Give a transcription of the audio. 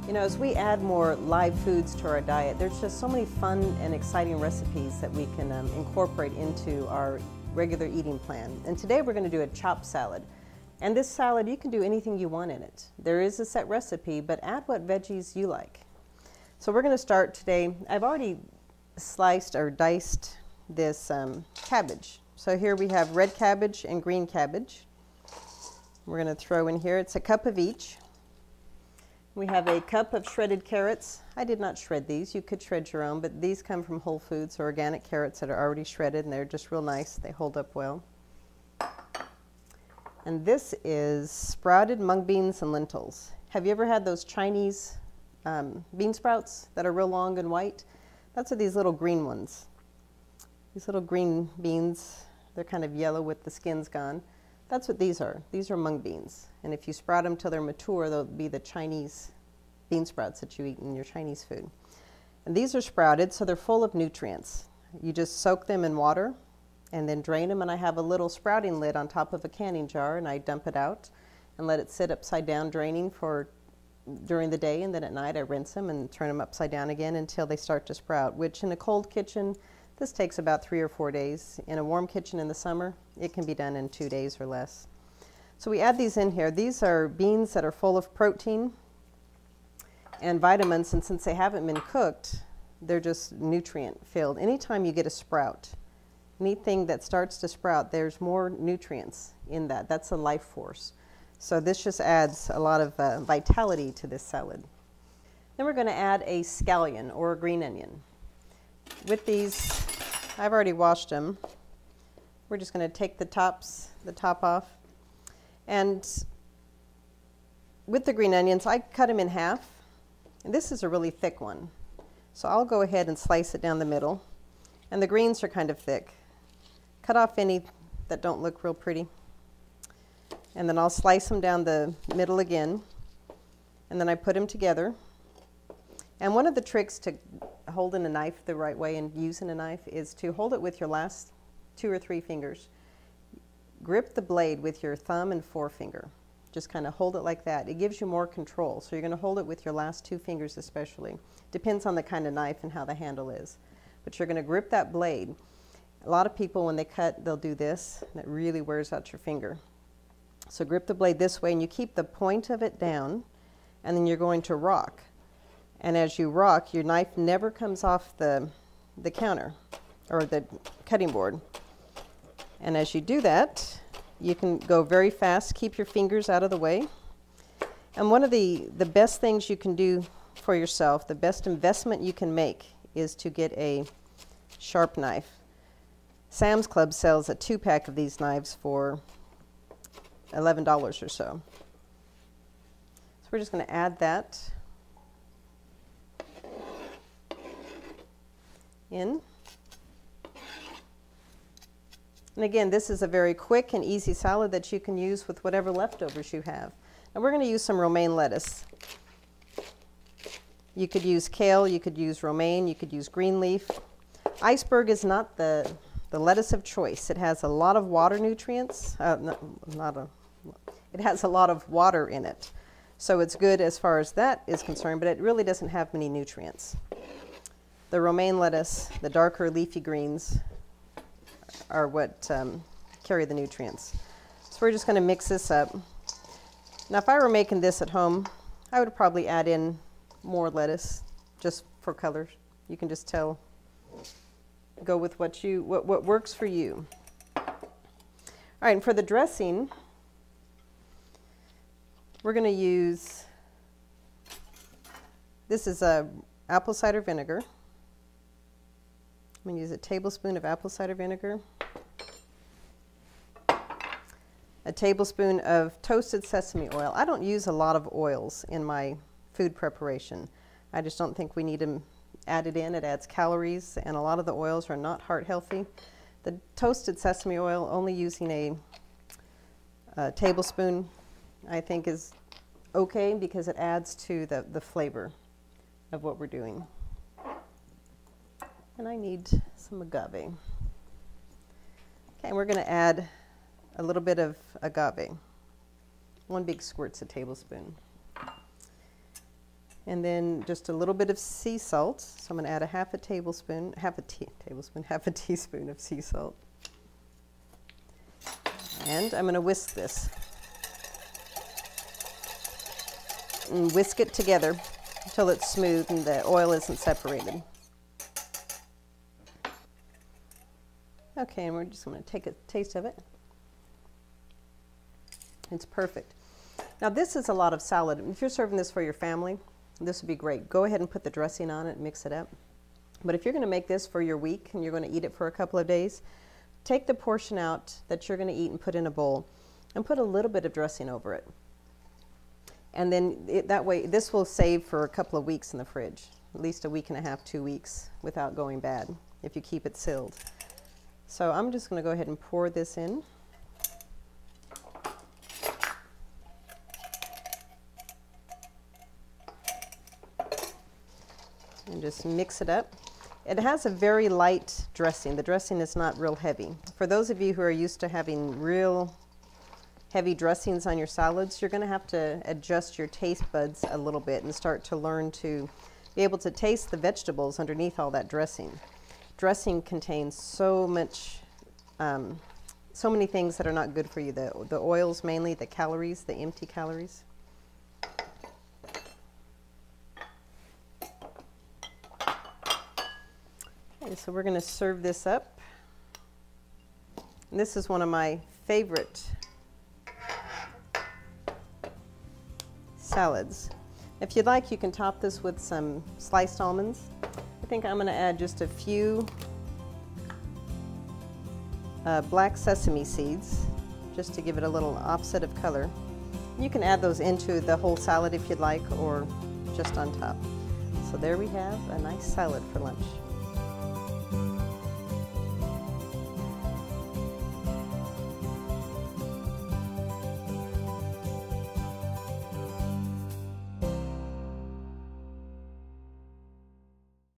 You know, as we add more live foods to our diet, there's just so many fun and exciting recipes that we can incorporate into our regular eating plan. And today we're going to do a chopped salad. And this salad, you can do anything you want in it. There is a set recipe, but add what veggies you like. So we're going to start today. I've already sliced or diced this cabbage. So here we have red cabbage and green cabbage. We're going to throw in here, it's a cup of each. We have a cup of shredded carrots. I did not shred these. You could shred your own, but these come from Whole Foods, or organic carrots that are already shredded, and they're just real nice. They hold up well. And this is sprouted mung beans and lentils. Have you ever had those Chinese bean sprouts that are real long and white? That's what these little green ones. These little green beans, they're kind of yellow with the skins gone. That's what these are. These are mung beans. And if you sprout them till they're mature, they'll be the Chinese bean sprouts that you eat in your Chinese food. And these are sprouted, so they're full of nutrients. You just soak them in water and then drain them. And I have a little sprouting lid on top of a canning jar, and I dump it out and let it sit upside down draining for during the day. And then at night I rinse them and turn them upside down again until they start to sprout, which in a cold kitchen, this takes about 3 or 4 days. In a warm kitchen in the summer, it can be done in 2 days or less. So we add these in here. These are beans that are full of protein and vitamins, and since they haven't been cooked, they're just nutrient filled. Anytime you get a sprout, anything that starts to sprout, there's more nutrients in that. That's a life force. So this just adds a lot of vitality to this salad. Then we're going to add a scallion or a green onion. With these, I've already washed them. We're just going to take the top off. And with the green onions, I cut them in half. And this is a really thick one. So I'll go ahead and slice it down the middle. And the greens are kind of thick. Cut off any that don't look real pretty. And then I'll slice them down the middle again. And then I put them together. And one of the tricks to holding a knife the right way and using a knife is to hold it with your last 2 or 3 fingers. Grip the blade with your thumb and forefinger. Just kind of hold it like that. It gives you more control. So you're going to hold it with your last 2 fingers especially. Depends on the kind of knife and how the handle is. But you're going to grip that blade. A lot of people when they cut, they'll do this. And it really wears out your finger. So grip the blade this way and you keep the point of it down, and then you're going to rock. And as you rock, your knife never comes off the counter or the cutting board. And as you do that, you can go very fast, keep your fingers out of the way. And one of the best things you can do for yourself, the best investment you can make, is to get a sharp knife. Sam's Club sells a 2-pack of these knives for $11 or so. So we're just going to add that in. And again, this is a very quick and easy salad that you can use with whatever leftovers you have. Now we're going to use some romaine lettuce. You could use kale, you could use romaine, you could use green leaf. Iceberg is not the lettuce of choice. It has a lot of water nutrients. It has a lot of water in it. So it's good as far as that is concerned, but it really doesn't have many nutrients. The romaine lettuce, the darker leafy greens, are what carry the nutrients. So we're just going to mix this up. Now if I were making this at home, I would probably add in more lettuce just for color. You can just tell, go with what works for you. All right, and for the dressing, we're going to use, this is apple cider vinegar. I'm going to use a tablespoon of apple cider vinegar, a tablespoon of toasted sesame oil. I don't use a lot of oils in my food preparation. I just don't think we need them added in. It adds calories, and a lot of the oils are not heart healthy. The toasted sesame oil, only using a tablespoon, I think is okay because it adds to the flavor of what we're doing. And I need some agave. Okay, and we're going to add a little bit of agave. 1 big squirt's a tablespoon. And then just a little bit of sea salt. So I'm going to add a half a teaspoon of sea salt. And I'm going to whisk this. And whisk it together until it's smooth and the oil isn't separated. Okay, and we're just going to take a taste of it. It's perfect. Now this is a lot of salad. If you're serving this for your family, this would be great. Go ahead and put the dressing on it and mix it up. But if you're going to make this for your week and you're going to eat it for a couple of days, take the portion out that you're going to eat and put in a bowl and put a little bit of dressing over it. And then that way, this will save for a couple of weeks in the fridge, at least a week and a half, 2 weeks, without going bad if you keep it sealed. So I'm just going to go ahead and pour this in. And just mix it up. It has a very light dressing. The dressing is not real heavy. For those of you who are used to having real heavy dressings on your salads, you're going to have to adjust your taste buds a little bit and start to learn to be able to taste the vegetables underneath all that dressing. Dressing contains so much, so many things that are not good for you. The oils mainly, the calories, the empty calories. Okay, so we're going to serve this up. And this is one of my favorite salads. If you'd like, you can top this with some sliced almonds. I think I'm going to add just a few black sesame seeds just to give it a little offset of color. You can add those into the whole salad if you'd like, or just on top. So there we have a nice salad for lunch.